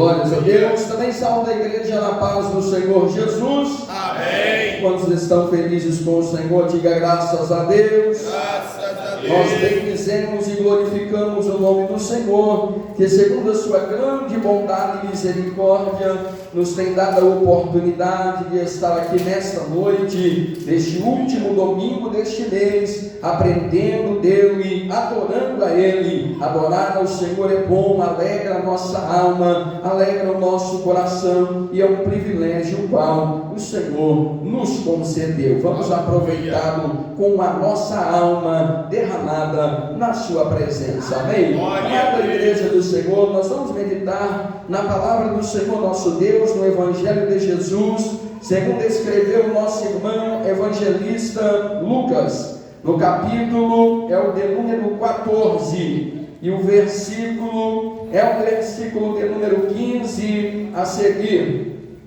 Glórias a Deus. Também saúde a igreja na paz do Senhor Jesus. Amém. Quantos estão felizes com o Senhor, diga graças a Deus. Graças a Deus. Nós bendizemos e glorificamos o nome do Senhor, que segundo a sua grande bondade e misericórdia, nos tem dado a oportunidade de estar aqui nesta noite, neste último domingo deste mês, aprendendo dele, adorando a Ele. Adorar ao Senhor é bom, alegra a nossa alma, alegra o nosso coração, e é um privilégio o qual o Senhor nos concedeu. Vamos aproveitá-lo com a nossa alma derramada na sua presença. Amém? Amada igreja do Senhor, nós vamos meditar na palavra do Senhor nosso Deus, no Evangelho de Jesus, segundo escreveu o nosso irmão evangelista Lucas, no capítulo é o de número 14, e o versículo é o versículo de número 15 a seguir.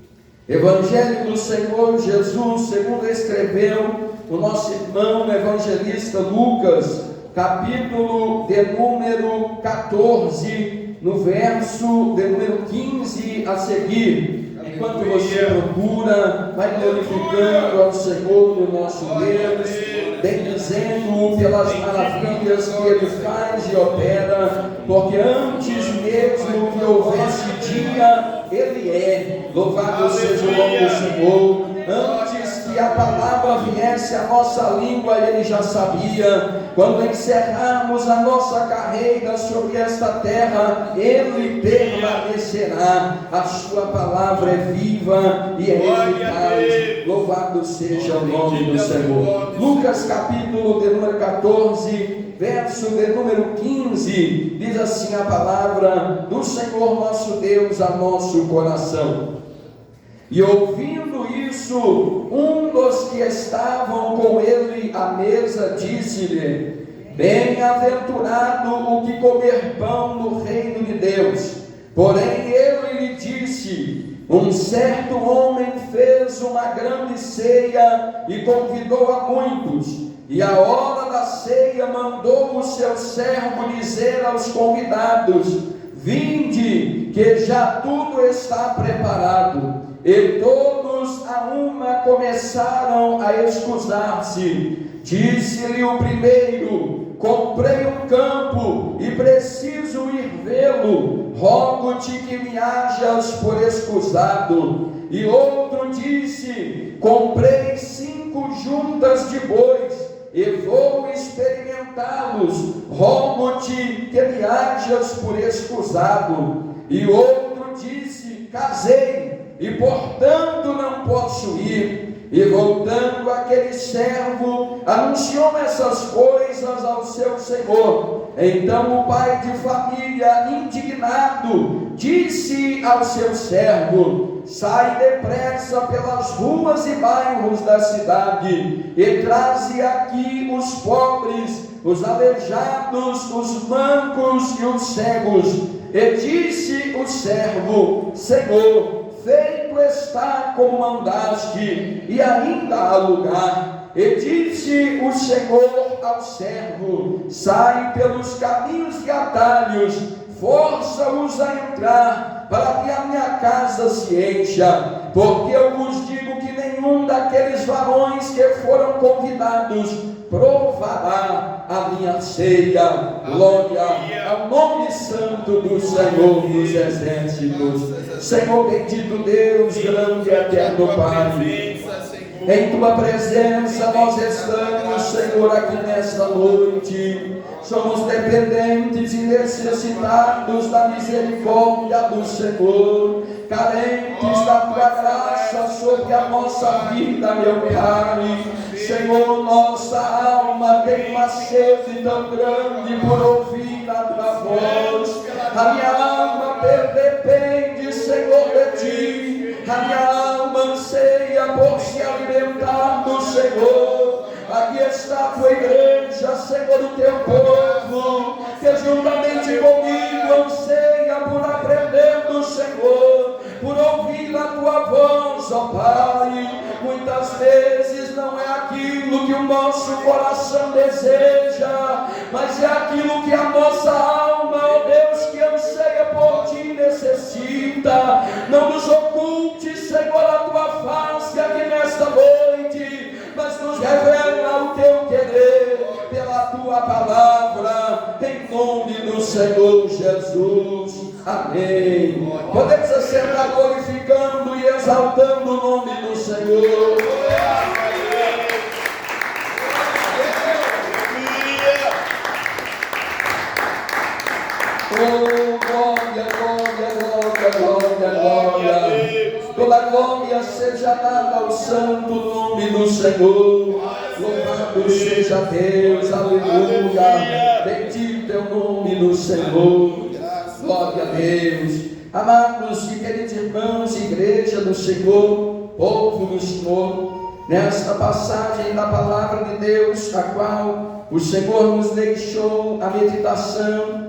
Evangelho do Senhor Jesus, segundo escreveu o nosso irmão evangelista Lucas, capítulo de número 14, no verso de número 15 a seguir. Enquanto você procura, vai glorificando ao Senhor, o nosso Deus, bendizendo-o pelas maravilhas que Ele faz e opera, porque antes mesmo que houvesse dia, Ele é. Louvado seja o nome do Senhor. Antes que a palavra viesse à nossa língua, Ele já sabia. Quando encerrarmos a nossa carreira sobre esta terra, Ele permanecerá. A sua palavra é viva e é eficaz. Louvado seja o nome do Senhor. Lucas capítulo de número 14, verso de número 15, diz assim a palavra do Senhor nosso Deus a nosso coração. E ouvindo isso, um dos que estavam com ele à mesa disse-lhe: bem-aventurado o que comer pão no reino de Deus. Porém ele lhe disse: um certo homem fez uma grande ceia e convidou a muitos. E à hora da ceia mandou o seu servo dizer aos convidados: vinde, que já tudo está preparado. E todos a uma começaram a escusar-se. Disse-lhe o primeiro: comprei um campo e preciso ir vê-lo, rogo-te que me hajas por escusado. E outro disse: comprei 5 juntas de bois e vou experimentá-los, rogo-te que me hajas por escusado. E outro disse: casei e portanto não posso ir. E voltando aquele servo, anunciou essas coisas ao seu senhor. Então o pai de família, indignado, disse ao seu servo: sai depressa pelas ruas e bairros da cidade, e traze aqui os pobres, os aleijados, os mancos e os cegos. E disse o servo: Senhor, feito está como mandaste, e ainda há lugar. E disse o Senhor ao servo: sai pelos caminhos e atalhos, força-os a entrar, para que a minha casa se encha. Porque eu vos digo que nenhum daqueles varões que foram convidados provará a minha ceia. Glória ao nome santo do Senhor dos exércitos. Senhor bendito Deus, grande e eterno Pai, em Tua presença nós estamos, Senhor, aqui nesta noite. Somos dependentes e necessitados da misericórdia do Senhor, carentes da Tua graça sobre a nossa vida, meu Pai. Senhor, nossa alma tem uma sede tão grande por ouvir a Tua voz. A minha alma depende, Senhor, de Ti. A minha alma anseia por se alimentar do Senhor. Aqui está a Tua igreja, Senhor, o Teu povo, que juntamente comigo anseia por aprender do Senhor, por ouvir a Tua voz, ó Pai. Muitas vezes não é aquilo que o nosso coração deseja, mas é aquilo que a nossa alma, ó Deus, que anseia por Ti, necessita. revela o teu querer pela tua palavra, em nome do Senhor Jesus. Amém. Podemos assentar glorificando e exaltando o nome do Senhor. Oh, glória, glória, glória, glória, glória. Toda glória seja dada ao santo nome do Senhor. Louvado seja Deus, aleluia. Bendito é o nome do Senhor. Glória a Deus. Amados e queridos irmãos, igreja do Senhor, povo do Senhor, nesta passagem da palavra de Deus, a qual o Senhor nos deixou a meditação,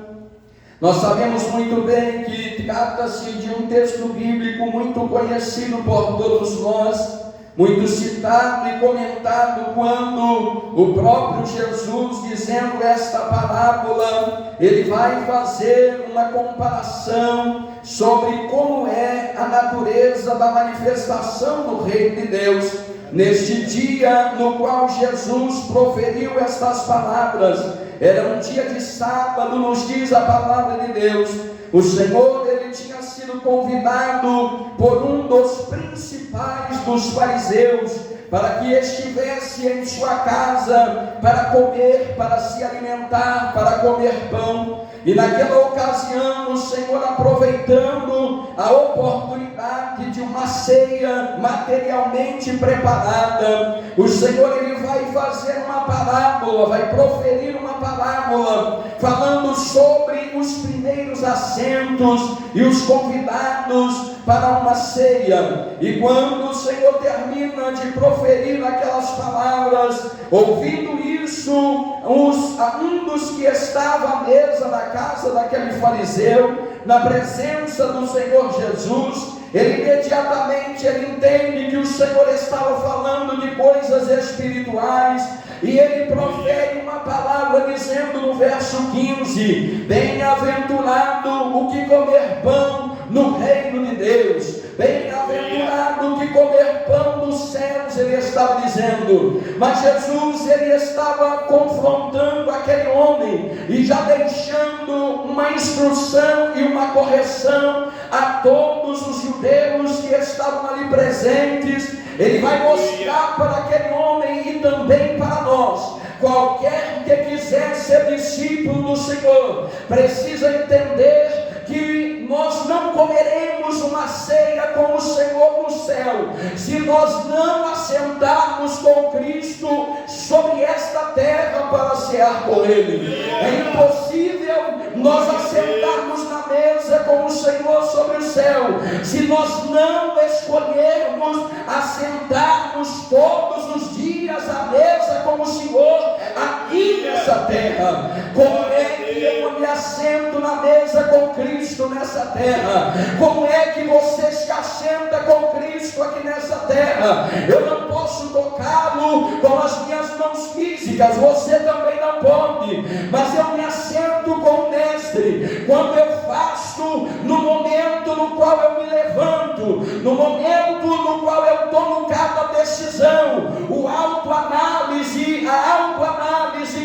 nós sabemos muito bem que trata-se de um texto bíblico muito conhecido por todos nós, muito citado e comentado, quando o próprio Jesus, dizendo esta parábola, ele vai fazer uma comparação sobre como é a natureza da manifestação do reino de Deus. Neste dia no qual Jesus proferiu estas palavras, era um dia de sábado, nos diz a palavra de Deus. O Senhor, ele tinha sido convidado por um dos principais dos fariseus, para que estivesse em sua casa, para comer, para se alimentar, para comer pão. E naquela ocasião, o Senhor, aproveitando a oportunidade de uma ceia materialmente preparada, o Senhor, ele vai fazer uma parábola, vai proferir uma parábola, falando sobre os primeiros assentos e os convidados para uma ceia. E quando o Senhor termina de proferir aquelas palavras, ouvindo isso, um dos que estava à mesa na casa daquele fariseu, na presença do Senhor Jesus, ele imediatamente entende que o Senhor estava falando de coisas espirituais, e ele profere uma palavra dizendo no verso 15: bem-aventurado o que comer pão no reino de Deus, bem-aventurado o que comer pão dos céus, ele estava dizendo. Mas Jesus, ele estava confrontando aquele homem e já deixando uma instrução e uma correção a todos os judeus que estavam ali presentes. Ele vai mostrar para aquele homem e também para nós: qualquer que quiser ser discípulo do Senhor precisa entender que nós não comeremos uma ceia com o Senhor no céu se nós não assentarmos com Cristo sobre esta terra para cear com Ele. É impossível nós assentarmos na mesa com o Senhor sobre o céu se nós não escolhermos assentarmos todos os dias à mesa com o Senhor aqui nessa terra. Como é que eu me assento na mesa com Cristo nessa terra? Como é que você se assenta com Cristo aqui nessa terra? Eu não posso tocá-lo com as minhas mãos físicas, você também não pode, mas eu me assento com o Mestre. Quando eu faço, no momento no qual eu me levanto, no momento no qual eu tomo cada decisão, a autoanálise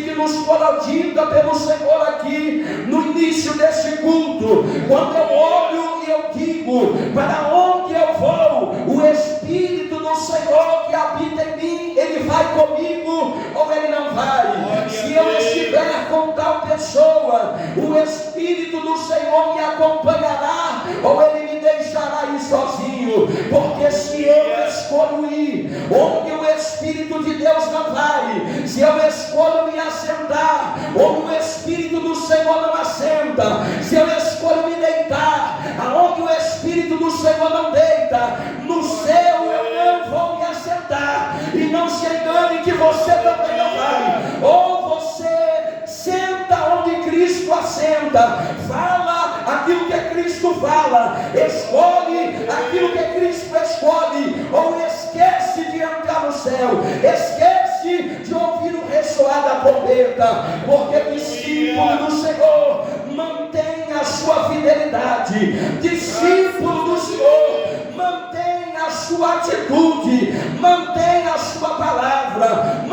que nos foi dita pelo Senhor aqui no início desse culto, quando eu olho e eu digo: para onde eu vou? O Espírito do Senhor que habita em mim, ele vai comigo ou ele não vai? Se eu estiver com tal pessoa, o Espírito do Senhor me acompanhará ou ele me deixará ir sozinho? Porque se eu escolho ir onde o Espírito de Deus não vai, se eu escolho me assentar onde o Espírito do Senhor não assenta, se eu escolho me deitar aonde o Espírito do Senhor não deita, no céu eu não vou me assentar. E não se engane que você também não vai. Ou você senta onde Cristo assenta, fala aquilo que Cristo fala, escolhe aquilo que Cristo escolhe, ou esquece de entrar no céu, esquece de ouvir o ressoar da trombeta, porque discípulo do Senhor mantém a sua fidelidade, discípulo do Senhor mantém a sua atitude, mantém a sua palavra,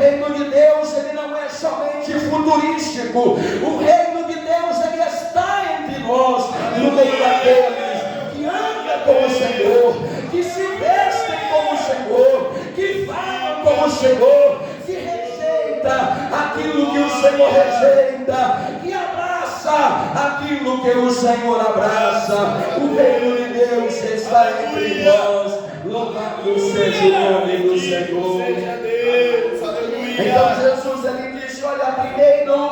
reino de Deus, ele não é somente futurístico. O reino de Deus, ele está entre nós, no meio daqueles que andam como o Senhor, que se vestem como o Senhor, que falam como o Senhor, que rejeita aquilo que o Senhor rejeita, que abraça aquilo que o Senhor abraça. O reino de Deus está entre nós. Louvado seja o nome do Senhor. Então Jesus, ele disse: olha,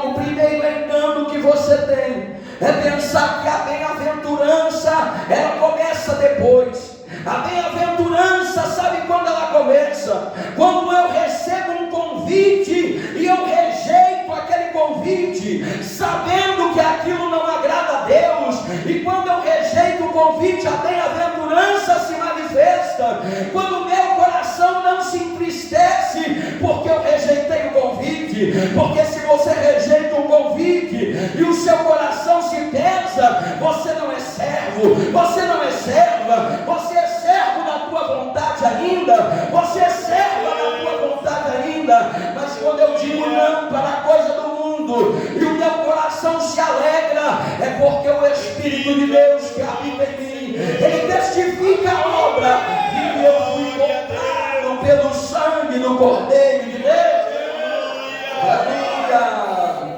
o primeiro engano que você tem é pensar que a bem-aventurança, ela começa depois. A bem-aventurança, sabe quando ela começa? Quando eu recebo um convite e eu rejeito aquele convite, sabendo que aquilo não agrada a Deus. E quando eu rejeito o convite, a bem-aventurança se manifesta. Quando o meu coração não se entristece porque eu rejeitei o convite. Porque se você rejeita um convite e o seu coração se pesa, você não é servo, você não é serva, você é servo da tua vontade ainda, você é serva da tua vontade ainda. Mas quando eu digo não para a coisa do mundo e o meu coração se alegra, é porque o Espírito de Deus que habita em mim, ele testifica a obra de que eu fui comprado pelo sangue do Cordeiro de Deus. Aleluia!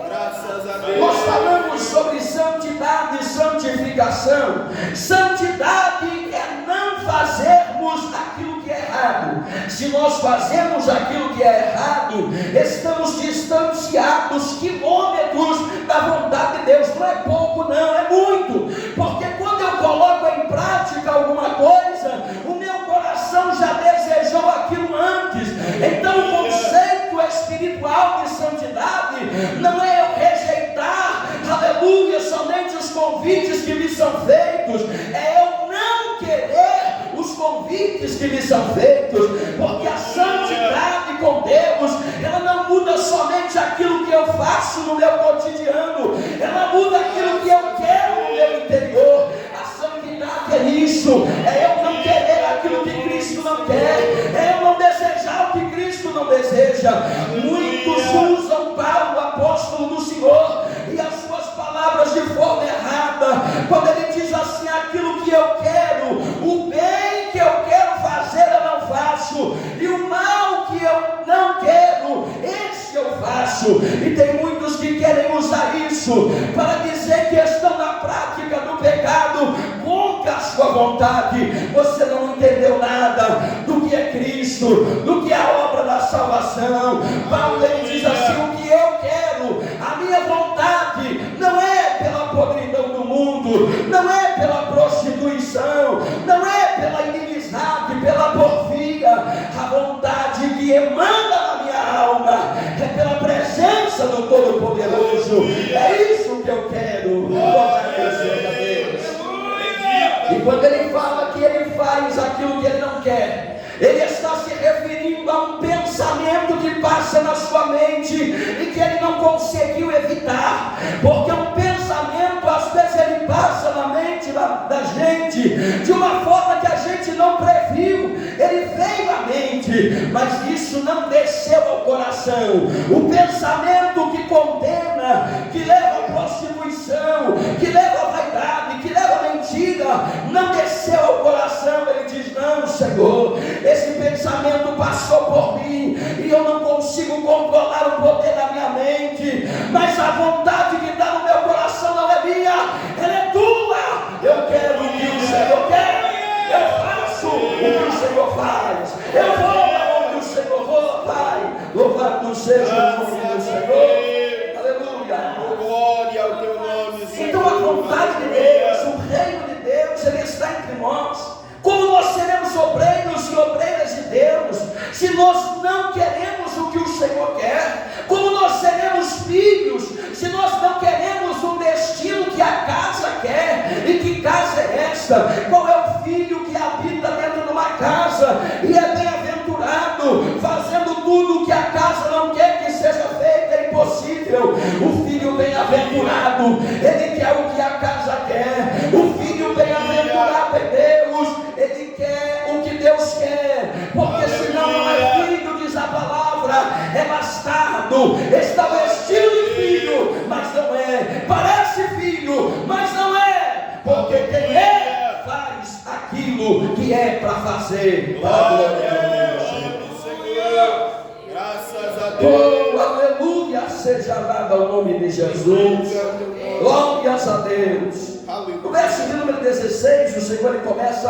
Graças a Deus. Nós falamos sobre santidade e santificação. Santidade é não fazermos aquilo que é errado. Se nós fazemos aquilo que é errado, estamos distanciados quilômetros da vontade de Deus. Não é pouco, não, é muito. Porque quando eu coloco em prática alguma coisa, o meu coração já desejou aquilo antes. Então o conceito espiritual de santidade não é eu rejeitar, aleluia, somente os convites que me são feitos, é eu não querer os convites que me são feitos, porque a santidade com Deus, ela não muda somente aquilo que eu faço no meu cotidiano, ela muda aquilo que eu quero no meu interior. A santidade é isso, é eu não querer aquilo que Cristo não quer, é eu não desejar o que Cristo não deseja. Muitos usam Paulo, apóstolo do Senhor, e as suas palavras de forma errada, quando ele diz assim: aquilo que eu quero, o bem que eu quero fazer eu não faço, e o mal que eu não quero, esse eu faço. E tem muitos que querem usar isso para dizer que estão na prática do pecado contra a sua vontade. Você não entendeu nada do que é Cristo, do que é a obra da salvação. Paulo, ele diz assim: o que eu quero, a minha vontade não é pela podridão do mundo, não é pela prostituição, não é pela inimizade, pela porfia. A vontade que emana na minha alma é pela presença do Todo-Poderoso. É isso que eu quero. Louvado seja Deus. E quando ele fala que ele faz aquilo que ele não quer, ele está se referindo a um pensamento que passa na sua mente e que ele não conseguiu evitar, porque um pensamento às vezes ele passa na mente da gente de uma forma que a gente não previu. Ele veio à mente, mas isso não desceu ao coração. O pensamento que condena, que leva à prostituição, que leva à vaidade, que leva à mentira, não desceu ao coração. Ele diz: não, Senhor, esse pensamento passou por mim e eu não consigo controlar o poder da minha mente, mas a vontade que está no meu coração não é minha, ela é tua. Eu quero o que o Senhor quer, eu faço o que o Senhor faz, eu vou aonde o Senhor for, Pai. Louvado seja o nome do Senhor. Aleluia. Glória ao teu nome, Senhor. Então a vontade de Deus, o reino de Deus, ele está entre nós. Como nós seremos obreiros e obreiras de Deus se nós não queremos o que o Senhor quer? Como nós seremos filhos se nós não queremos o destino que a casa quer? E que casa é esta? Qual é o filho que habita dentro de uma casa e é bem-aventurado, fazendo tudo o que a casa não quer que seja feito? É impossível. O filho bem-aventurado, ele quer o que a casa quer. O filho bem-aventurado é Deus, ele quer o que Deus quer, porque senão não é filho, diz a palavra. É casado, está vestido de filho, mas não é. Parece filho, mas não é. Porque quem é, faz aquilo que é para fazer. Glória a Deus, Senhor. Graças a Deus. Oh, aleluia, seja dado ao nome de Jesus. Glórias a Deus. No verso de número 16, o Senhor ele começa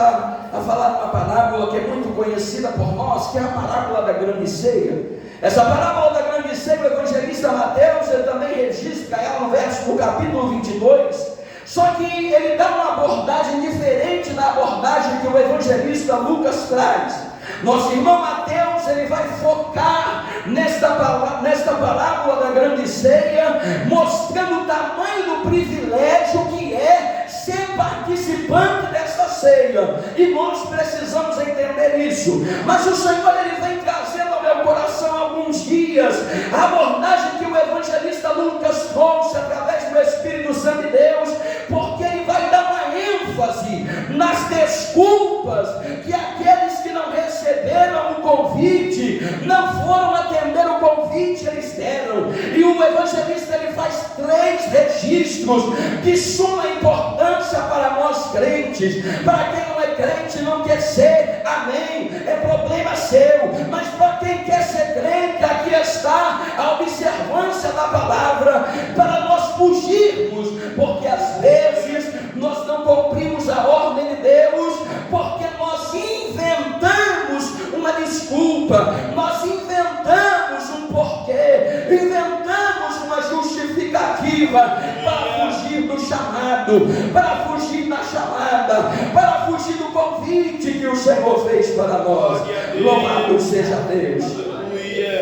a falar uma parábola que é muito conhecida por nós, que é a parábola da grande ceia. Essa parábola da grande ceia, o evangelista Mateus, ele também registra ela no capítulo 22, só que ele dá uma abordagem diferente da abordagem que o evangelista Lucas traz. Nosso irmão Mateus, ele vai focar nesta parábola da grande ceia, mostrando o tamanho do privilégio que é ser participante dessa ceia, e nós precisamos entender isso. Mas o Senhor ele vem trazendo ao meu coração há alguns dias a abordagem que o evangelista Lucas trouxe através do Espírito Santo de Deus, porque ele vai dar uma ênfase nas desculpas que aqueles que não receberam o convite, não foram atender o convite, eles deram. E o evangelista ele faz 3 registros de suma importância para nós crentes. Para quem não é crente não quer ser, amém, é problema seu. Mas para quem quer ser crente, aqui está a observância da palavra para nós fugirmos, porque às vezes nós não cumprimos a ordem de Deus, porque nós inventamos uma desculpa, nós inventamos um porquê, inventamos uma justificativa para fugir do chamado, para fugir da chamada, para fugir do convite que o Senhor fez para nós. Louvado seja Deus.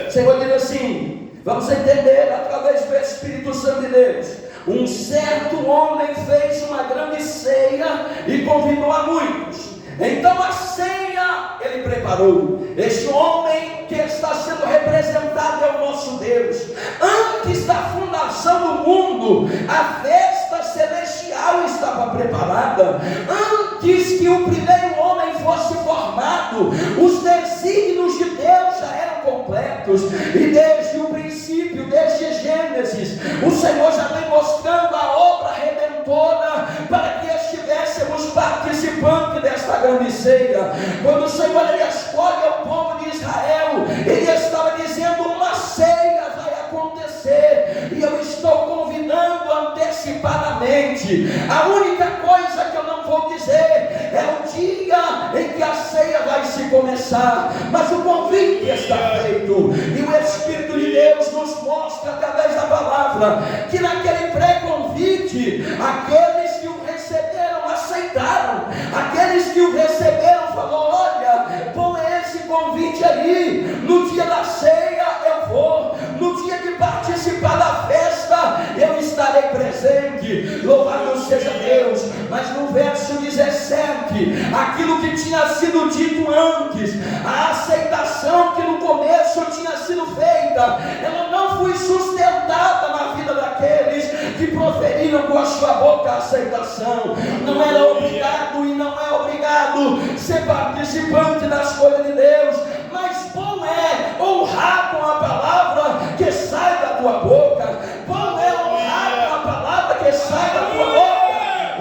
O Senhor diz assim, vamos entender através do Espírito Santo de Deus. Um certo homem fez uma grande ceia e convidou a muitos. Então a ceia ele preparou. Este homem que está sendo representado é o nosso Deus. Antes da fundação do mundo, a festa celestial estava preparada. Antes que o primeiro homem fosse formado, os desígnios de Deus já eram completos. E desde o princípio, desde Gênesis, o Senhor já vem mostrando a obra redentora para que estivéssemos participantes desta grande ceia. Quando o Senhor ele escolhe o povo de Israel, ele estava dizendo: uma ceia vai acontecer e eu estou convidando antecipadamente. A única coisa que eu não vou dizer é o dia em que a ceia vai se começar, mas o convite está feito, e o Espírito de Deus nos mostra através da palavra que naquele pré-convite, aqueles que o receberam aceitaram, aqueles que o receberam falou: olha, põe esse convite aí, no dia da ceia eu vou, no dia de participar da festa eu estarei presente. Louvado seja Deus. Mas no verso 17, aquilo que tinha sido dito antes, a aceitação que no começo tinha sido feita, ela não foi sustentada na vida daqueles que proferiram com a sua boca a aceitação. Não era obrigado e não é obrigado ser participante das coisas de Deus, mas bom é honrar com a palavra que sai da tua boca. Bom é honrar com a palavra que sai da tua boca.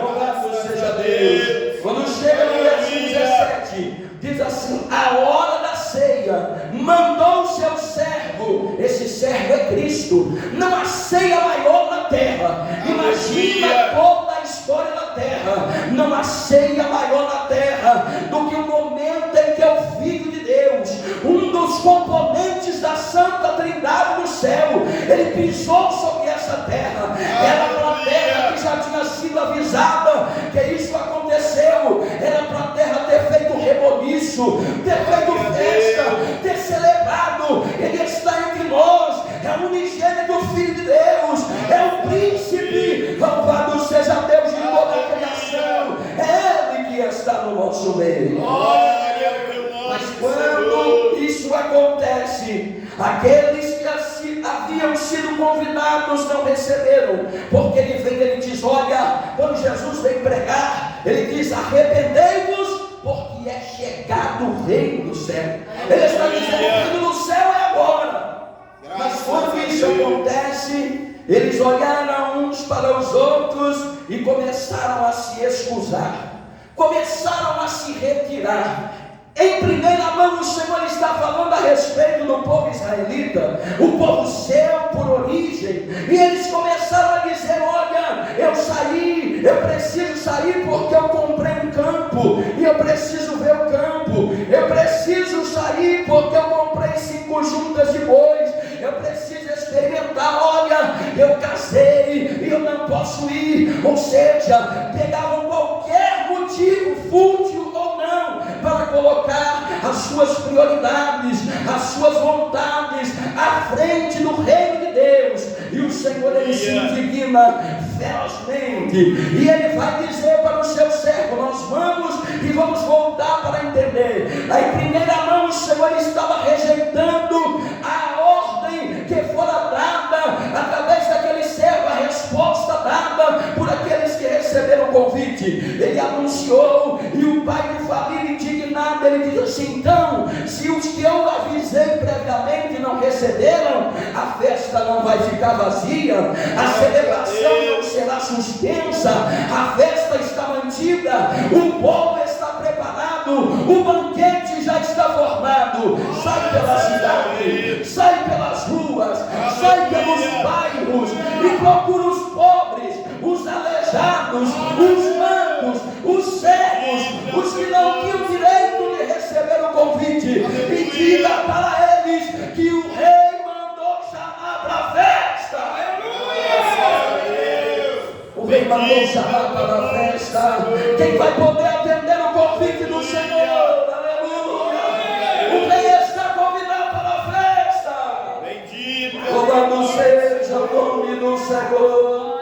Louvado seja Deus. Quando chega no verso 17, diz assim: a hora da ceia mandou o seu servo. Esse servo é Cristo. Não há ceia maior na terra. Imagina toda a história da terra. Não há ceia maior na terra do que o momento em que o Filho de Deus, um dos componentes da Santa Trindade do céu, ele pisou sobre essa terra. Era uma terra que já tinha sido avisada que isso aconteceu. Era para a terra ter feito reboliço, ter feito festa, ter celebrado. Ele está entre nós, é o unigênito Filho de Deus, é o príncipe. Louvado seja Deus de toda a criação. É Ele que está no nosso meio. Mas quando isso acontece, aqueles que haviam sido convidados não receberam, porque ele vem, ele diz: olha, quando Jesus vem pregar, ele diz: arrependei-vos, porque é chegado o reino do céu. Ele está dizendo: o reino do céu é agora. Mas quando isso acontece, eles olharam uns para os outros e começaram a se excusar, começaram a se retirar. Em primeira mão, o Senhor está falando a respeito do povo israelita, o povo seu por origem, e eles começaram a dizer: olha, eu preciso sair porque eu comprei um campo, e eu preciso ver o campo, eu preciso sair porque eu comprei 5 juntas de bois, eu preciso experimentar, olha, eu casei e eu não posso ir. Ou seja, pegavam qualquer motivo, fútil ou não, para colocar as suas prioridades, as suas vontades à frente do reino de Deus. E o Senhor, ele se indigna ferozmente, e ele vai dizer para o seu servo: nós vamos e vamos voltar para entender. Em primeira mão, o Senhor estava rejeitando a ordem que fora dada através daquele servo, a resposta dada por aqueles que receberam o convite. Ele anunciou, e o pai de família, indignado, ele diz assim: então, se os que eu avisei previamente não receberam, a festa não vai ficar vazia, a celebração não será suspensa, a festa está mantida, o povo está preparado, o banquete já está formado. Sai pela cidade, sai pelas ruas, sai pelos bairros e procura os pobres, os aleijados, os mancos, os cegos, os que não tinham direito de receber o convite, e diga para eles que o rei mandou chamar para a festa. O rei mandou chamar para a festa. Quem vai poder atender o convite do Senhor? Aleluia! O rei está convidado para a festa. Bendito. Louvado seja o nome do Senhor.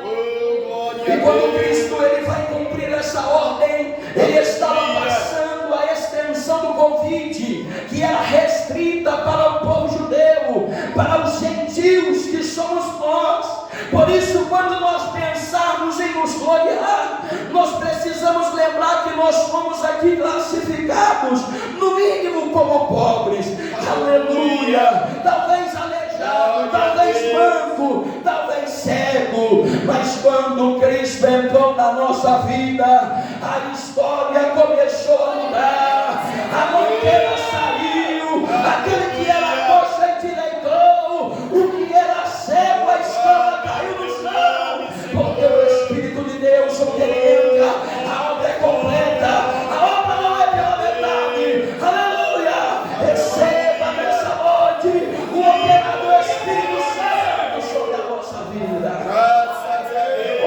E quando Cristo, ele vai cumprir essa ordem, ele estava passando a extensão do convite, que era restrita para o povo judeu, para os gentios que somos nós. Por isso, quando nós pensarmos em nos gloriar, nós precisamos lembrar que nós fomos aqui classificados, no mínimo, como pobres. Aleluia! Talvez aleijado, talvez manco, talvez cego, mas quando Cristo entrou na nossa vida, a história começou a mudar. A mangueira saiu, aquele que era coxo endireitou, o que era cego, a escama caiu no chão, porque o Espírito de Deus, onde ele entra, a obra é completa, a obra não é pela metade. Aleluia! Receba nessa noite o operar do Espírito Santo sobre a nossa vida.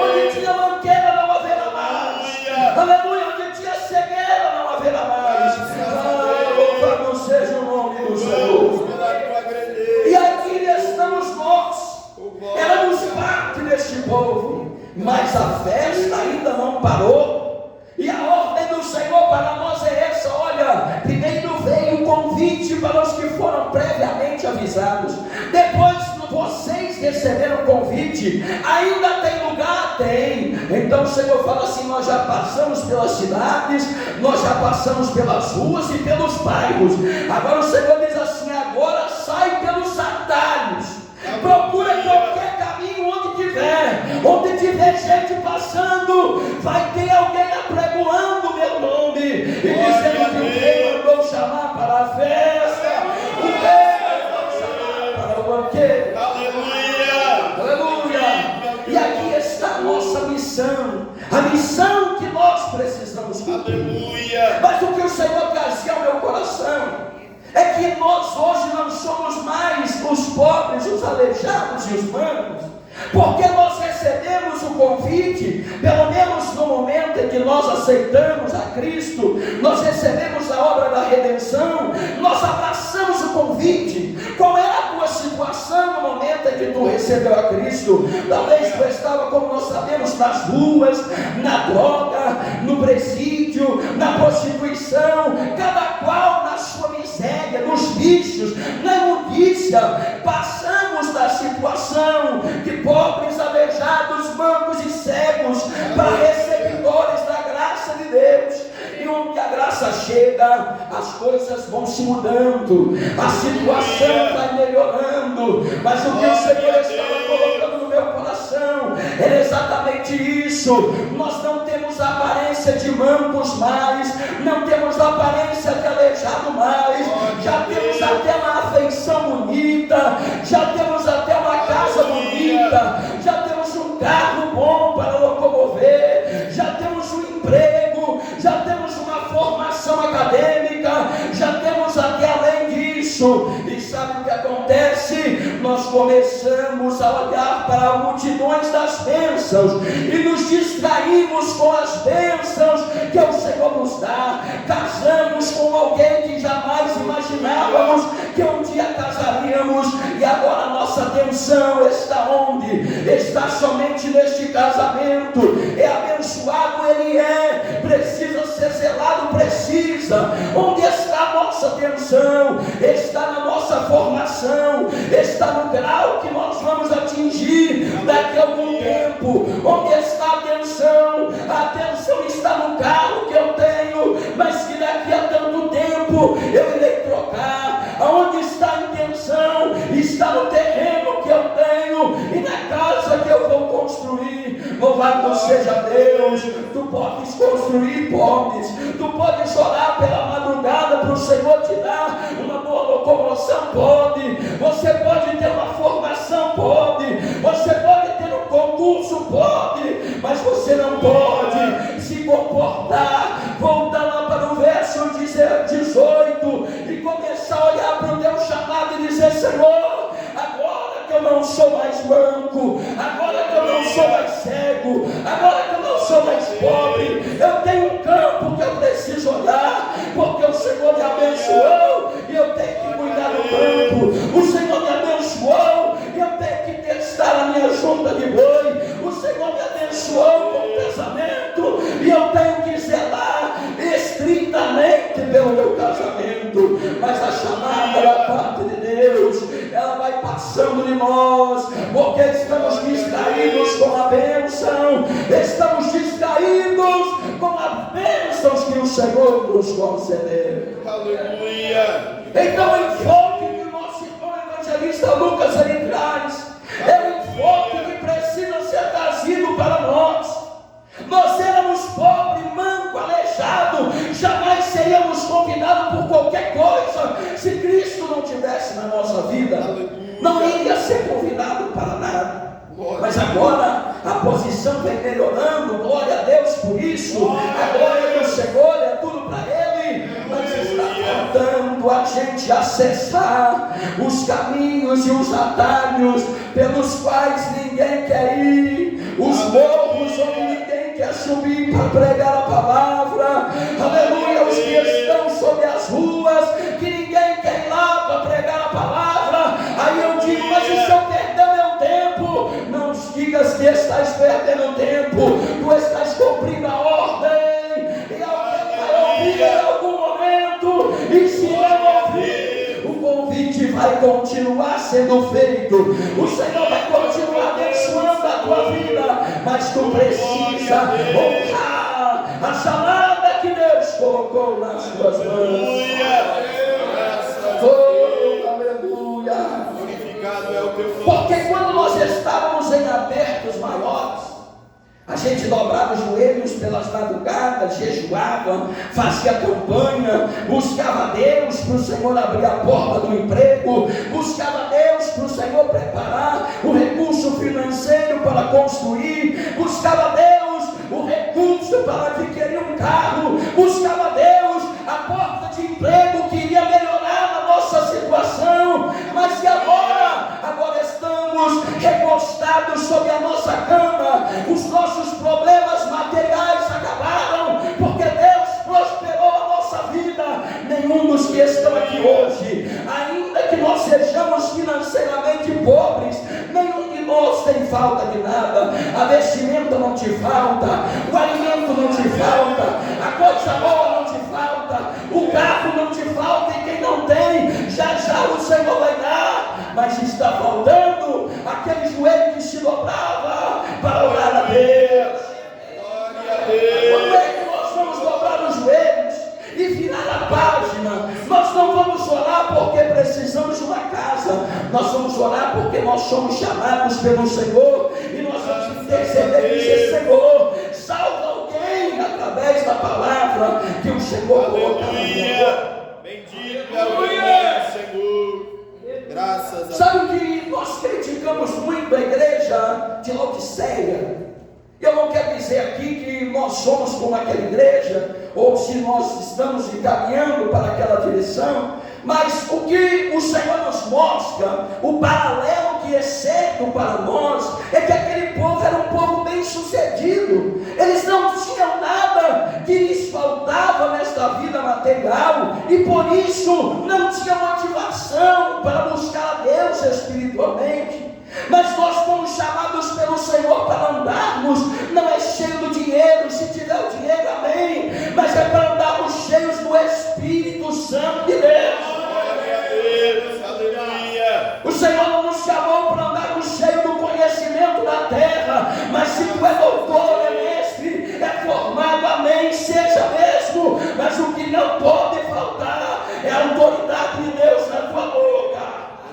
Onde tinha mangueira não haverá mais. Aleluia! Onde tinha cegueira não haverá mais. Louvado seja o nome do Senhor. E aqui estamos nós. Éramos parte deste povo, mas a festa ainda não parou. E a ordem do Senhor para nós é essa: olha, primeiro veio o convite para os que foram previamente avisados, depois vocês receberam o convite, ainda tem lugar? Tem. Então o Senhor fala assim: nós já passamos pelas cidades, nós já passamos pelas ruas e pelos bairros, agora o Senhor diz assim: agora sai pelos atalhos, procura qualquer caminho onde tiver gente passando, vai ter alguém apregoando o meu nome e dizendo que o rei mandou chamar para a festa, o rei mandou chamar para o banquete. Aleluia! E aqui está a nossa missão, a missão que nós precisamos cumprir. Mas o que o Senhor trazia ao meu coração é que nós hoje não somos mais os pobres, os aleijados e os mancos, porque nós recebemos o convite, pelo menos no momento em que nós aceitamos a Cristo, nós recebemos a obra da redenção, nós abraçamos o convite. Qual é a tua situação no momento em que tu recebeu a Cristo? Talvez tu estava, como nós sabemos, nas ruas, na droga, no presídio, na prostituição, cada qual na sua miséria, nos vícios, na imundícia. Passamos da situação de pobres, aleijados, mancos e cegos para recebedores da graça de Deus. E onde a graça chega, as coisas vão se mudando, a situação vai melhorando, mas o que o Senhor estava colocando no meu coração é exatamente isso. Nós não temos a aparência de mancos mais, não temos a aparência de aleijado mais, já temos até uma afeição bonita, já temos até uma casa bonita, já temos um carro bom para locomover, já temos um emprego, já temos uma formação acadêmica, já temos até além disso. E sabe o que acontece? Nós começamos a olhar para multidões das bênçãos e nos distraímos com as bênçãos que o Senhor nos dá. Casamos com alguém que jamais imaginávamos que um dia casaríamos, e agora a nossa atenção está onde? Está somente neste casamento. É abençoado, ele é, precisa ser zelado, precisa. Onde está a nossa atenção? Está na nossa formação, está no grau que nós vamos atingir daqui a algum tempo. Onde está a atenção? A atenção está no carro que eu tenho, mas que daqui a tanto tempo eu irei trocar. Aonde está a intenção? Está no terreno que eu tenho e na casa que eu vou construir. Louvado seja Deus. Tu podes construir, podes. Tu podes orar pela madrugada para o Senhor te dar uma boa locomoção, pode. Você pode ter uma formação, pode. Você pode ter um concurso, pode. Mas você não pode se comportar. Volta lá para o verso 18 e começar a olhar para o teu chamado e dizer: Senhor, agora que eu não sou mais manco, agora que eu não sou mais cego, agora que eu não sou mais pobre, eu tenho um campo que eu preciso olhar, porque o Senhor me abençoou e eu tenho que cuidar do campo. O Senhor me abençoou e eu tenho que testar a minha junta de boi. O Senhor me abençoou com o casamento e eu tenho que zelar estritamente pelo meu casamento. Mas a chamada da parte de Deus, ela vai passando de nós, porque estamos distraídos com a bênção, estamos distraídos com as bênçãos que o Senhor nos concedeu. Aleluia. Então o enfoque que o nosso irmão evangelista Lucas ele traz é um enfoque que precisa ser trazido para nós. Nós éramos pobres, manco, aleijado, jamais seríamos convidados por qualquer coisa. Se Cristo não tivesse na nossa vida, não iria ser convidado para nada. Mas agora a posição vem melhorando, glória a Deus por isso. A glória do Senhor é tudo para Ele. Mas está faltando a gente acessar os caminhos e os atalhos pelos quais ninguém quer ir, os morros onde ninguém quer subir para pregar a palavra. Aleluia, os que estão sobre as ruas, que ninguém quer ir lá para pregar a palavra. Aí eu digo: mas e se eu perder meu tempo? Não digas que estás perdendo tempo, tu estás cumprindo a ordem, e alguém vai ouvir em algum momento, e se não ouvir, o convite vai continuar sendo feito, o Senhor vai continuar abençoando a tua vida, mas tu precisa honrar a chamada que Deus colocou nas tuas mãos. Oh, aleluia. Glorificado é o teu nome. Porque quando nós estávamos em apertos maiores, a gente dobrava os joelhos pelas madrugadas, jejuava, fazia campanha, buscava Deus para o Senhor abrir a porta do emprego, buscava Deus para o Senhor preparar o recurso financeiro para construir, buscava Deus o recurso para adquirir um carro, buscava Deus a porta de emprego que iria melhorar na nossa situação. Mas que agora estamos recostados sobre a nossa cama, os nossos problemas materiais acabaram, porque Deus prosperou a nossa vida. Nenhum dos que estão aqui hoje, ainda que nós sejamos financeiramente pobres, nenhum de nós tem falta de nada. A vestimenta não te falta, o alimento não te falta, a coisa boa não te falta, o carro não te falta, e quem não tem, já o Senhor vai dar. Mas está faltando aquele joelho que se dobrava para orar a Deus. Glória a Deus. Quando é que nós vamos dobrar os joelhos e virar uma casa, nós vamos orar porque nós somos chamados pelo Senhor e nós vamos interceder e dizer: Senhor, salva alguém através da palavra que o Senhor colocou na minha boca. Bendito é o nome, Senhor. Graças a Deus. Sabe o que nós criticamos muito a igreja de Laodiceia? Eu não quero dizer aqui que nós somos como aquela igreja, ou se nós estamos encaminhando para aquela direção, mas o que o Senhor nos mostra, o paralelo que é certo para nós, é que aquele povo era um povo bem sucedido. Eles não tinham nada que lhes faltava nesta vida material, e por isso não tinham motivação para buscar a Deus espiritualmente. Mas nós fomos chamados pelo Senhor para andarmos, não é cheio do dinheiro, se tiver o dinheiro, amém, mas é para andarmos cheios do Espírito Santo de Deus. Glória a Deus, aleluia. O Senhor não nos chamou para andarmos cheios do conhecimento da terra, mas se tu é doutor, é mestre, é formado, amém, seja mesmo, mas o que não pode faltar é a autoridade de Deus na tua boca.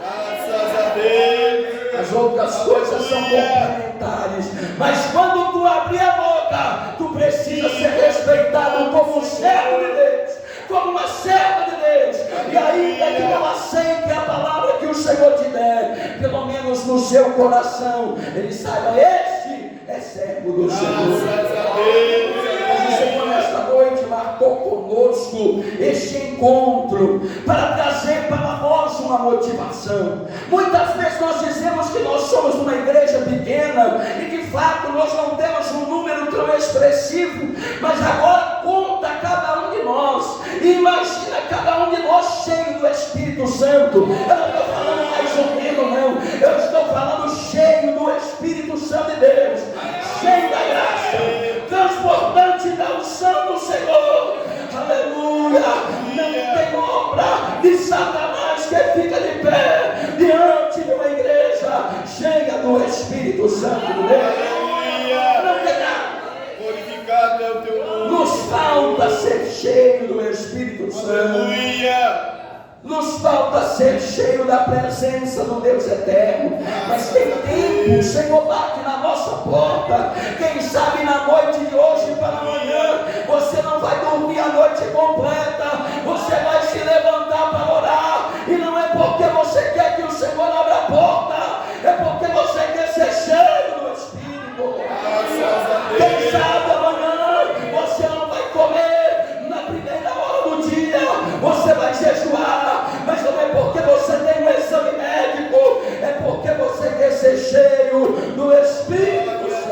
Graças a Deus. As outras coisas são complementares, mas quando tu abrir a boca, tu precisa ser respeitado como um servo de Deus, como uma serva de Deus, e ainda que não aceite a palavra que o Senhor te der, pelo menos no seu coração, ele saiba: este é servo do Senhor. Graças a Deus. Mas o Senhor nesta noite marcou conosco este encontro para trazer para nós uma motivação. Muitas vezes nós dizemos que nós somos uma igreja pequena e de fato nós não temos um número tão expressivo, mas agora conta cada um de nós e imagina cada um de nós cheio do Espírito Santo. Eu não estou falando mais ou menos, não, eu estou falando cheio do Espírito Santo de Deus, cheio da graça, transbordante da unção do Senhor. Aleluia. Não tem obra de Satanás que fica de pé diante de uma igreja cheia do Espírito Santo de Deus. Não tem nada. Glorificado é o teu nome. Nos falta ser cheio do Espírito Santo. Aleluia. Nos falta ser cheio da presença do Deus eterno. Mas tem tempo, o Senhor bate na nossa porta. Quem sabe na noite de hoje para amanhã você não vai dormir a noite completa, você vai se levantar para orar, e não é porque você quer que o Senhor abra a porta, é porque você quer ser cheio do Espírito. Quem sabe amanhã você não vai comer na primeira hora do dia, você vai jejuar, mas não é porque você tem um exame médico, é porque você quer ser cheio do Espírito Santo.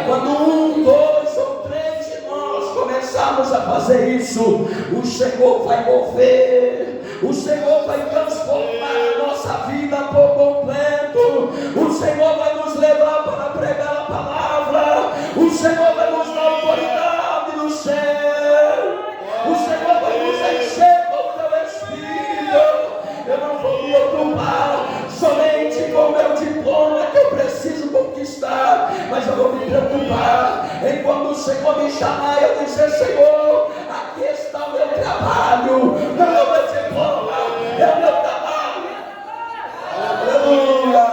Quando 1, 2 ou 3 de nós começarmos a fazer isso, o Senhor vai mover, o Senhor vai transformar a nossa vida por completo, o Senhor vai nos levar para pregar a palavra, o Senhor vai nos dar autoridade no céu, o Senhor vai nos encher com o teu Espírito. Eu não vou me ocupar somente com o meu diploma que eu preciso conquistar, mas eu vou me preocupar em quando o Senhor me chamar, eu dizer: Senhor, aqui está o meu trabalho, não é o meu diploma, é o meu trabalho. Aleluia.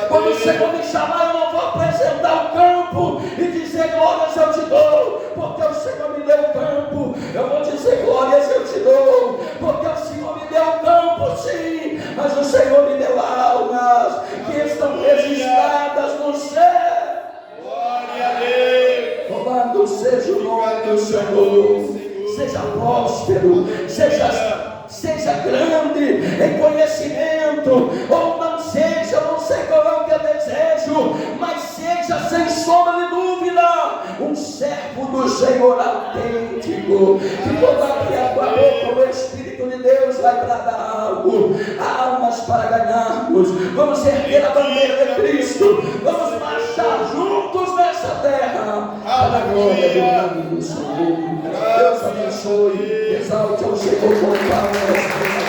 Quando o Senhor me chamar, eu não vou apresentar o campo e dizer: glórias eu te dou, porque o Senhor me deu o campo. Eu vou dizer: glórias eu te dou, porque o Senhor me deu o campo, sim, mas o Senhor me deu almas que estão registradas no céu. Glória a Deus. Louvado seja o nome do Senhor. Seja próspero, seja grande em conhecimento, ou não seja, não sei qual é o que eu desejo, mas seja sem sombra de dúvida um servo do Senhor autêntico, que quando abrir a tua boca o Espírito de Deus vai bradar algo, almas para ganharmos. Vamos erguer a bandeira de Cristo, vamos marchar juntos nessa terra, para a glória do nome do Senhor. Deus abençoe, exalte ao Senhor com palmas.